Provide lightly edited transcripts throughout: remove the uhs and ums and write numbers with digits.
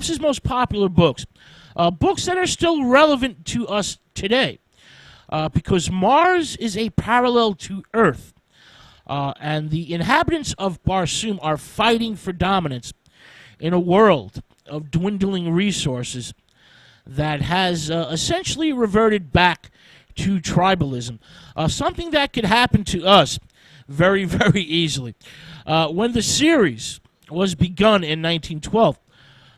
perhaps his most popular books, books that are still relevant to us today, because Mars is a parallel to Earth, and the inhabitants of Barsoom are fighting for dominance in a world of dwindling resources that has essentially reverted back to tribalism, something that could happen to us very, very easily. When the series was begun in 1912,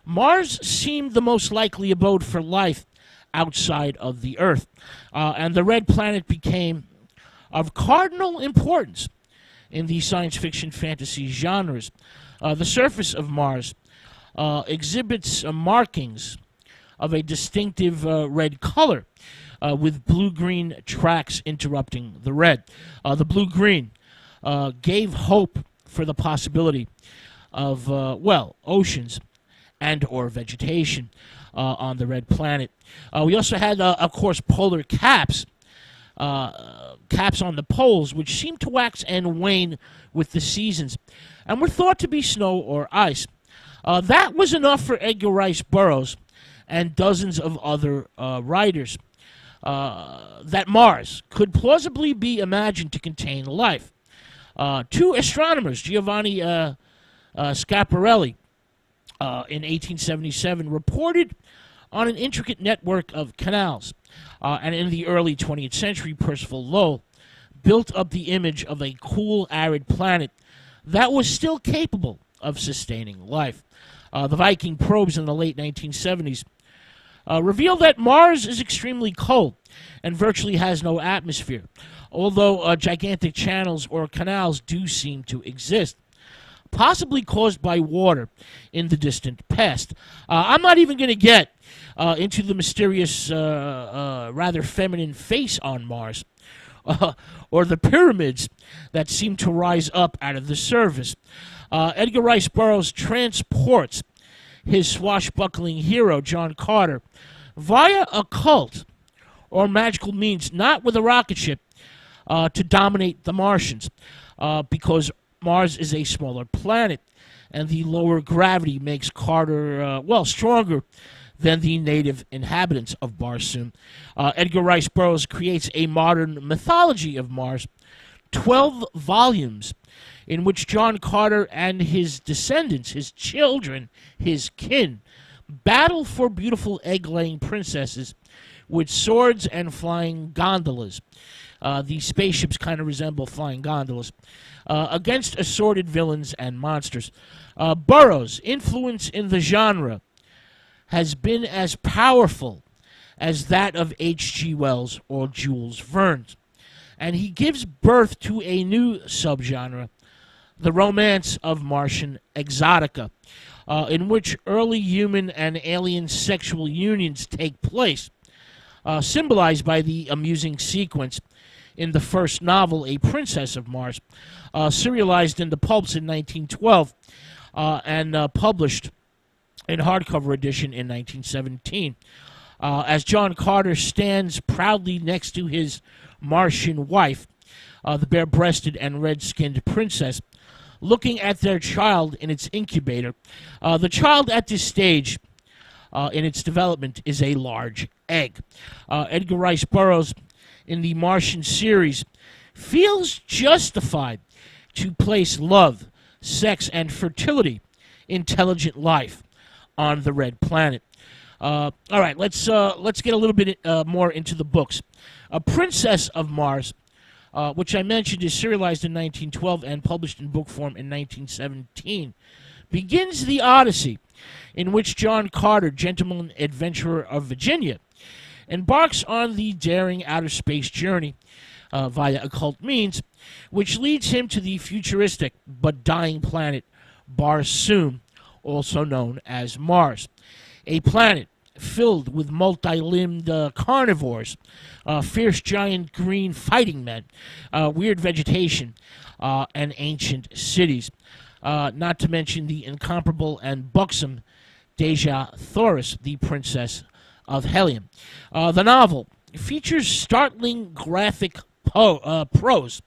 Mars seemed the most likely abode for life outside of the Earth, and the red planet became of cardinal importance in the science fiction fantasy genres. The surface of Mars exhibits markings of a distinctive red color, with blue-green tracks interrupting the red. The blue-green gave hope for the possibility of, oceans and or vegetation on the red planet. We also had, of course, polar caps, caps on the poles, which seem to wax and wane with the seasons, and were thought to be snow or ice. That was enough for Edgar Rice Burroughs and dozens of other writers, that Mars could plausibly be imagined to contain life. Two astronomers, Giovanni Schiaparelli, in 1877, reported on an intricate network of canals, and in the early 20th century, Percival Lowell built up the image of a cool, arid planet that was still capable of sustaining life. The Viking probes in the late 1970s reveal that Mars is extremely cold and virtually has no atmosphere, although gigantic channels or canals do seem to exist, possibly caused by water in the distant past. I'm not even going to get into the mysterious, rather feminine face on Mars, or the pyramids that seem to rise up out of the surface. Edgar Rice Burroughs transports his swashbuckling hero, John Carter, via occult or magical means, not with a rocket ship, to dominate the Martians, because Mars is a smaller planet, and the lower gravity makes Carter, stronger than the native inhabitants of Barsoom. Edgar Rice Burroughs creates a modern mythology of Mars, 12 volumes, in which John Carter and his descendants, his children, his kin, battle for beautiful egg-laying princesses with swords and flying gondolas. The spaceships kind of resemble flying gondolas, against assorted villains and monsters. Burroughs' influence in the genre has been as powerful as that of H.G. Wells or Jules Verne, and he gives birth to a new subgenre, the romance of Martian exotica, in which early human and alien sexual unions take place, symbolized by the amusing sequence in the first novel, A Princess of Mars, serialized in the pulps in 1912 and published in hardcover edition in 1917. As John Carter stands proudly next to his Martian wife, the bare-breasted and red-skinned princess, looking at their child in its incubator. The child at this stage in its development is a large egg. Edgar Rice Burroughs, in the Martian series, feels justified to place love, sex, and fertility, intelligent life, on the red planet. All right, let's get a little bit more into the books. A Princess of Mars, which I mentioned is serialized in 1912 and published in book form in 1917, begins the Odyssey, in which John Carter, gentleman adventurer of Virginia, embarks on the daring outer space journey via occult means, which leads him to the futuristic but dying planet Barsoom, also known as Mars, a planet filled with multi-limbed carnivores, fierce giant green fighting men, weird vegetation, and ancient cities, not to mention the incomparable and buxom Dejah Thoris, the Princess of Helium. The novel features startling graphic prose,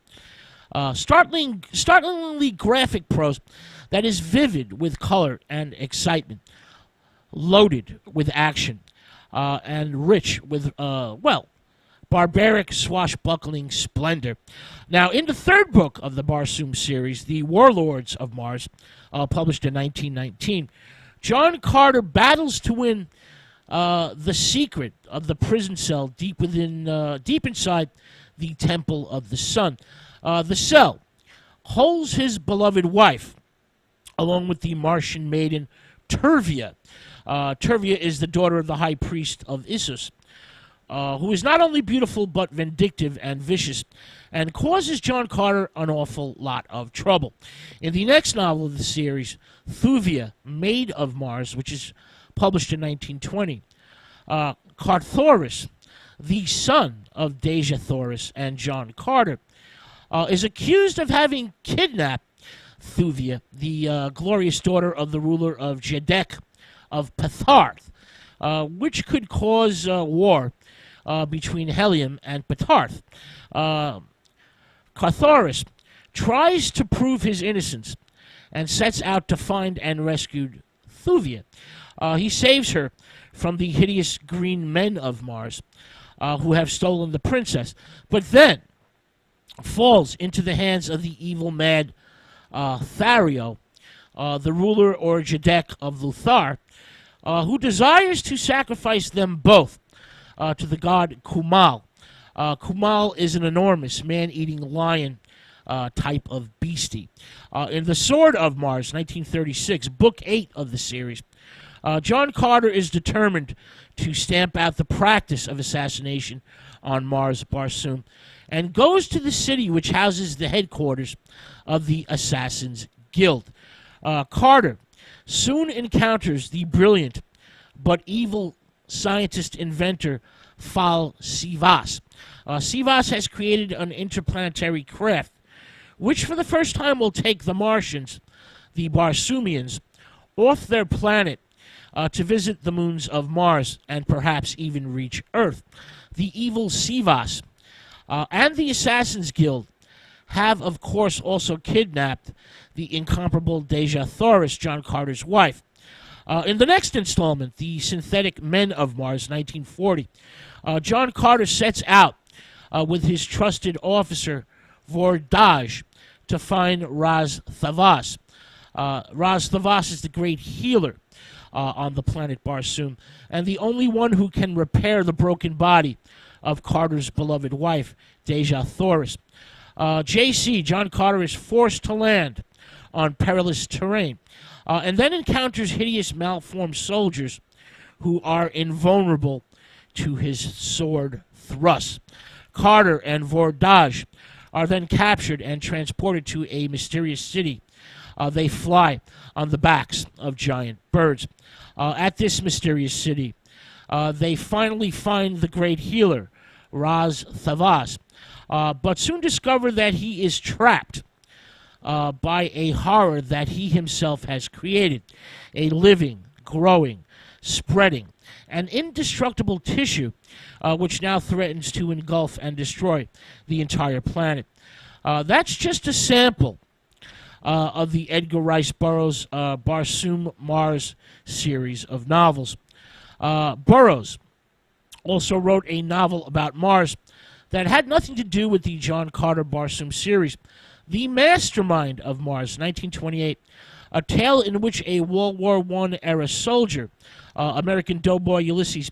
startlingly graphic prose that is vivid with color and excitement. loaded with action and rich with, barbaric swashbuckling splendor. Now, in the third book of the Barsoom series, The Warlords of Mars, published in 1919, John Carter battles to win the secret of the prison cell deep inside the Temple of the Sun. The cell holds his beloved wife, along with the Martian maiden Turvia. Turvia is the daughter of the high priest of Issus, who is not only beautiful but vindictive and vicious, and causes John Carter an awful lot of trouble. In the next novel of the series, Thuvia, Maid of Mars, which is published in 1920, Carthoris, the son of Deja Thoris and John Carter, is accused of having kidnapped Thuvia, the glorious daughter of the ruler of Jedek of Petharth, which could cause war between Helium and Petharth. Carthoris tries to prove his innocence and sets out to find and rescue Thuvia. He saves her from the hideous green men of Mars who have stolen the princess, but then falls into the hands of the evil mad Thario, the ruler or Jedek of Luthar, who desires to sacrifice them both to the god Kumal. Kumal is an enormous man-eating lion type of beastie. In The Sword of Mars, 1936, Book 8 of the series, John Carter is determined to stamp out the practice of assassination on Mars, Barsoom, and goes to the city which houses the headquarters of the Assassin's Guild. Carter soon encounters the brilliant but evil scientist-inventor Fal Sivas. Sivas has created an interplanetary craft which for the first time will take the Martians, the Barsoomians, off their planet to visit the moons of Mars and perhaps even reach Earth. The evil Sivas and the Assassin's Guild have, of course, also kidnapped the incomparable Deja Thoris, John Carter's wife. In the next installment, The Synthetic Men of Mars, 1940, John Carter sets out with his trusted officer, Vordaj, to find Raz Thavas. Raz Thavas is the great healer on the planet Barsoom, and the only one who can repair the broken body of Carter's beloved wife, Deja Thoris. J.C., John Carter, is forced to land on perilous terrain, and then encounters hideous malformed soldiers who are invulnerable to his sword thrusts. Carter and Vordaj are then captured and transported to a mysterious city. They fly on the backs of giant birds. At this mysterious city, they finally find the great healer, Raz Thavas, but soon discover that he is trapped by a horror that he himself has created, a living, growing, spreading, and indestructible tissue which now threatens to engulf and destroy the entire planet. That's just a sample of the Edgar Rice Burroughs Barsoom Mars series of novels. Burroughs also wrote a novel about Mars that had nothing to do with the John Carter Barsoom series. The Mastermind of Mars, 1928, a tale in which a World War I era soldier, American doughboy Ulysses